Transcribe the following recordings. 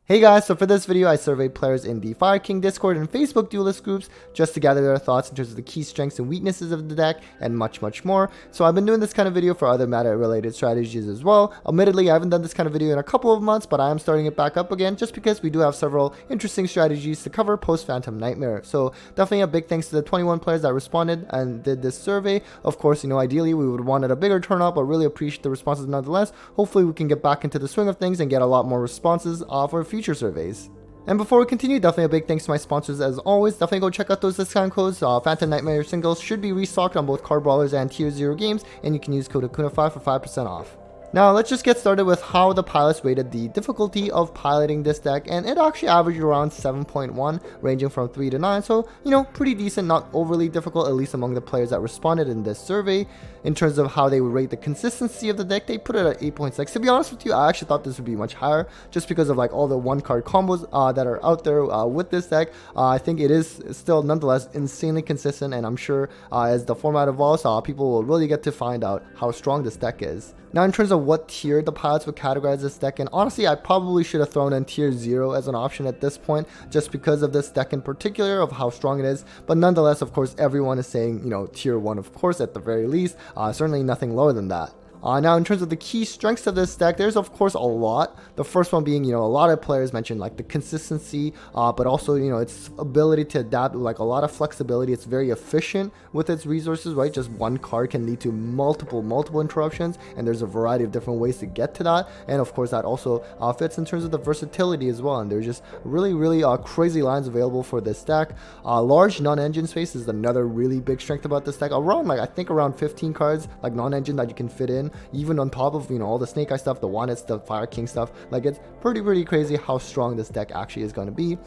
Hey guys, so for this video I surveyed players in the Fire King Discord and Facebook duelist groups just to gather their thoughts in terms of the key strengths and weaknesses of the deck and much more. So I've been doing this kind of video for other meta related strategies as well. Admittedly, I haven't done this kind of video in a couple of months, but I am starting it back up again just because we do have several interesting strategies to cover post Phantom Nightmare. So definitely a big thanks to the 21 players that responded and did this survey. Of course, ideally we would have wanted a bigger turnout, but really appreciate the responses nonetheless. Hopefully we can get back into the swing of things and get a lot more responses for future surveys. And before we continue, definitely a big thanks to my sponsors as always. Definitely go check out those discount codes. Phantom Nightmare singles should be restocked on both Card Brawlers and Tier 0 games, and you can use code Akuna5 for 5% off. Now let's just get started with how the pilots rated the difficulty of piloting this deck, and it actually averaged around 7.1, ranging from 3 to 9, so pretty decent, not overly difficult, at least among the players that responded in this survey. In terms of how they would rate the consistency of the deck, they put it at 8.6. To be honest with you, I actually thought this would be much higher, just because of all the one card combos that are out there with this deck. I think it is still nonetheless insanely consistent, and I'm sure as the format evolves, people will really get to find out how strong this deck is. Now in terms of what tier the pilots would categorize this deck in, honestly I probably should have thrown in tier 0 as an option at this point, just because of this deck in particular, of how strong it is. But nonetheless, of course, everyone is saying tier 1 of course at the very least, certainly nothing lower than that. Now in terms of the key strengths of this deck, there's of course a lot. The first one being, a lot of players mentioned the consistency, but also, its ability to adapt with a lot of flexibility. It's very efficient with its resources, right? Just one card can lead to multiple interruptions, and there's a variety of different ways to get to that. And of course that also fits in terms of the versatility as well. And there's just really crazy lines available for this deck. Large non-engine space is another really big strength about this deck. Around I think around 15 cards non-engine that you can fit in, even on top of all the Snake Eye stuff, the Wanted stuff, Fire King stuff. It's pretty crazy how strong this deck actually is going to be.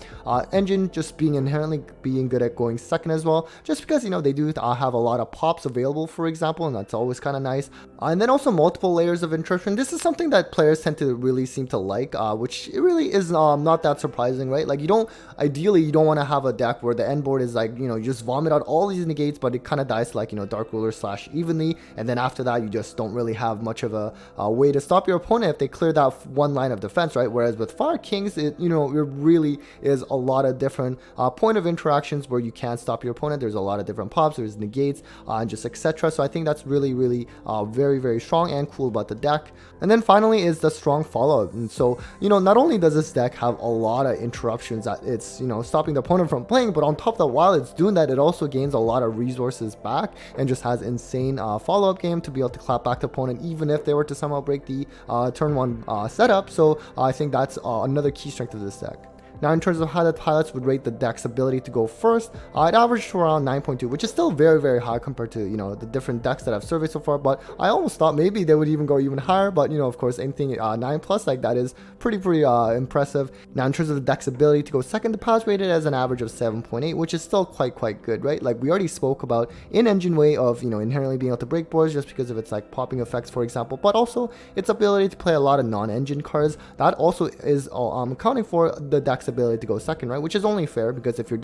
Engine just being inherently good at going second as well, just because they do have a lot of pops available, for example, and that's always kind of nice. And then also multiple layers of interruption. This is something that players tend to really seem to like, which it really is not that surprising, right? Ideally you don't want to have a deck where the end board is you just vomit out all these negates, but it kind of dies to Dark Ruler / evenly, and then after that you just don't really have much of a way to stop your opponent if they clear that one line of defense, right? Whereas with Fire Kings, it really is a lot of different point of interactions where you can stop your opponent. There's a lot of different pops, there's negates, and just etc. So I think that's really very strong and cool about the deck. And then finally is the strong follow-up. And so not only does this deck have a lot of interruptions that it's stopping the opponent from playing, but on top of that, while it's doing that, it also gains a lot of resources back and just has insane follow-up game to be able to clap back the opponent even if they were to somehow break the turn 1 setup. So I think that's another key strength of this deck. Now in terms of how the pilots would rate the deck's ability to go first, it averaged to around 9.2, which is still very high compared to the different decks that I've surveyed so far. But I almost thought maybe they would even go even higher, but of course anything 9 plus that is pretty impressive. Now in terms of the deck's ability to go second, the pilots rated as an average of 7.8, which is still quite good, right? We already spoke about in engine way of inherently being able to break boards just because of its popping effects, for example, but also its ability to play a lot of non-engine cards. That also is accounting for the deck's ability to go second, right? Which is only fair, because if a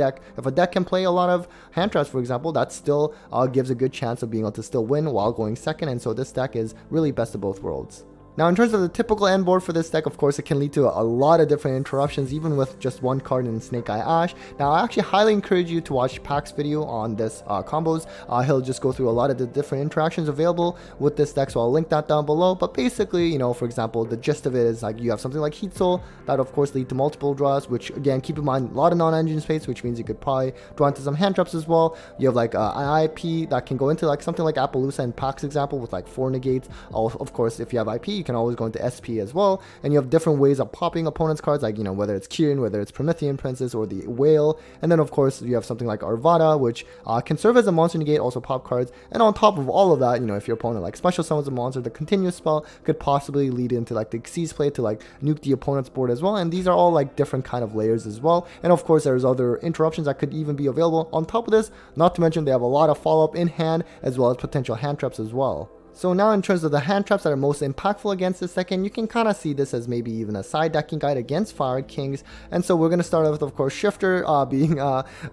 deck can play a lot of hand traps, for example, that still gives a good chance of being able to still win while going second. And so this deck is really best of both worlds. Now in terms of the typical end board for this deck, of course it can lead to a lot of different interruptions, even with just one card in Snake Eye Ash. Now I actually highly encourage you to watch Pack's video on this combos. He'll just go through a lot of the different interactions available with this deck, so I'll link that down below. But basically, for example, the gist of it is you have something like Heat Soul that of course lead to multiple draws, which again, keep in mind, a lot of non-engine space, which means you could probably draw into some hand traps as well. You have IIP that can go into something like Appaloosa in Pack's example with 4 negates. Of course, if you have IP, you can always go into SP as well, and you have different ways of popping opponents' cards, whether it's Kieran, whether it's Promethean Princess, or the Whale. And then of course you have something like Arvada, which can serve as a monster negate, also pop cards. And on top of all of that, if your opponent special summons a monster, the continuous spell could possibly lead into the Xyz play to nuke the opponent's board as well. And these are all different kind of layers as well. And of course there's other interruptions that could even be available on top of this, not to mention they have a lot of follow-up in hand as well as potential hand traps as well. So now in terms of the hand traps that are most impactful against this deck, and you can kind of see this as maybe even a side decking guide against Fire Kings. And so we're going to start off with, of course, Shifter being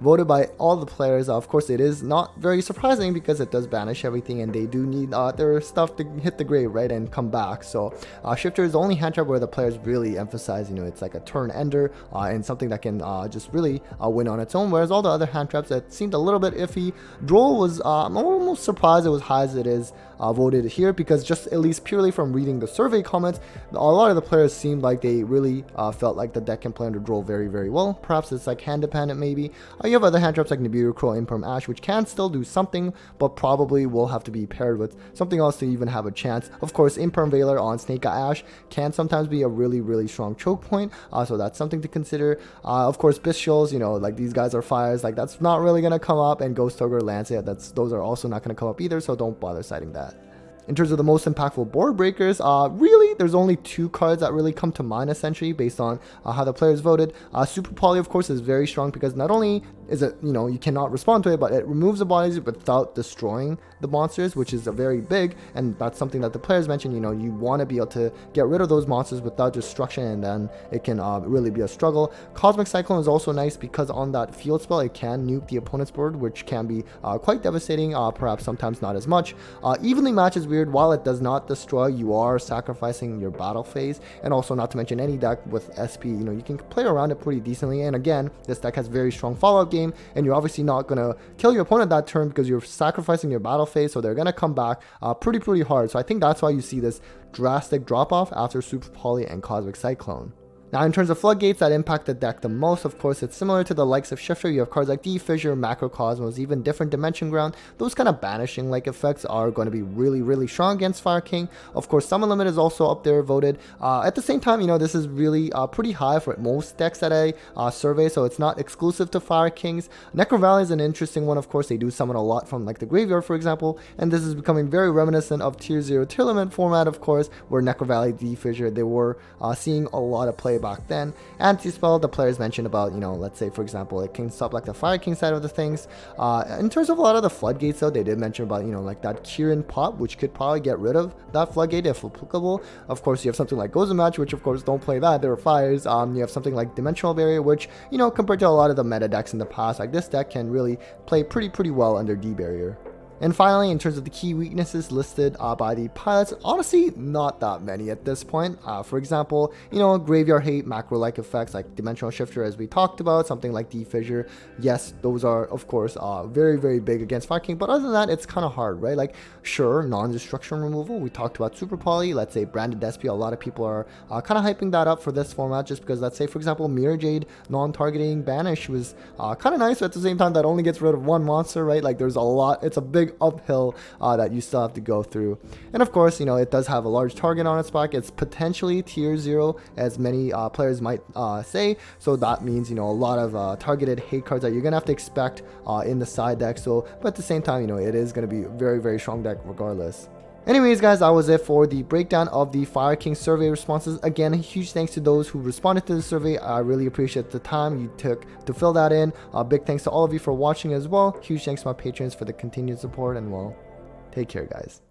voted by all the players. Of course, it is not very surprising because it does banish everything, and they do need their stuff to hit the grave, right, and come back. So Shifter is the only hand trap where the players really emphasize, it's like a turn ender and something that can just really win on its own. Whereas all the other hand traps that seemed a little bit iffy, Droll was I'm almost surprised it was high as it is voted here, because just at least purely from reading the survey comments, a lot of the players seemed like they really felt like the deck can play under Droll very, very well. Perhaps it's like hand dependent maybe. You have other hand traps like Nibiru, Crow, Imperm, Ash, which can still do something, but probably will have to be paired with something else to even have a chance. Of course, Imperm Veiler on Snake Ash can sometimes be a really, really strong choke point, so that's something to consider. Of course, Bistiols, like these guys are fires, like that's not really going to come up, and Ghost Ogre, Lancet, those are also not going to come up either, so don't bother citing that. In terms of the most impactful board breakers, really, there's only 2 cards that really come to mind, essentially, based on how the players voted. Super Poly, of course, is very strong because not only is it, you cannot respond to it, but it removes the bodies without destroying the monsters, which is a very big, and that's something that the players mentioned, you want to be able to get rid of those monsters without destruction, and then it can really be a struggle. Cosmic Cyclone is also nice because on that field spell, it can nuke the opponent's board, which can be quite devastating, perhaps sometimes not as much. Evenly Match is weird. While it does not destroy, you are sacrificing your battle phase, and also not to mention any deck with SP, you can play around it pretty decently. And again, this deck has very strong follow-up game, and you're obviously not gonna kill your opponent that turn because you're sacrificing your battle phase, so they're gonna come back pretty hard. So I think that's why you see this drastic drop off after Super Poly and Cosmic Cyclone. Now, in terms of Floodgates that impact the deck the most, of course, it's similar to the likes of Shifter. You have cards like D-Fissure, Macrocosmos, even Different Dimension Ground. Those kind of banishing-like effects are going to be really strong against Fire King. Of course, Summon Limit is also up there voted. At the same time, this is really pretty high for most decks that I survey, so it's not exclusive to Fire Kings. Necro Valley is an interesting one, of course. They do summon a lot from like the graveyard, for example, and this is becoming very reminiscent of Tier 0 Tier Limit format, of course, where Necro Valley, D-Fissure, they were seeing a lot of play back then. Anti-spell, the players mentioned about, let's say, for example, it can stop like the Fire King side of the things. In terms of a lot of the Floodgates, though, they did mention about, like that Kieran pop, which could probably get rid of that Floodgate if applicable. Of course, you have something like Gozen Match, which, of course, don't play that. There are fires. You have something like Dimensional Barrier, which, compared to a lot of the meta decks in the past, like this deck can really play pretty well under D-Barrier. And finally, in terms of the key weaknesses listed by the pilots, honestly, not that many at this point. For example, Graveyard Hate, macro-like effects like Dimensional Shifter, as we talked about, something like D-Fissure. Yes, those are, of course, very big against Fire King, but other than that, it's kind of hard, right? Like, sure, non-destruction removal. We talked about Super Poly, let's say Branded SP. A lot of people are kind of hyping that up for this format just because, let's say, for example, Mirror Jade non-targeting Banish was kind of nice, but at the same time, that only gets rid of one monster, right? Like, there's a lot, it's a big uphill that you still have to go through. And of course, it does have a large target on its back. It's potentially Tier 0, as many players might say, so that means a lot of targeted hate cards that you're gonna have to expect in the side deck. So, but at the same time, it is gonna be a very strong deck regardless. Anyways, guys, that was it for the breakdown of the Fire King survey responses. Again, huge thanks to those who responded to the survey. I really appreciate the time you took to fill that in. Big thanks to all of you for watching as well. Huge thanks to my patrons for the continued support, and well, take care, guys.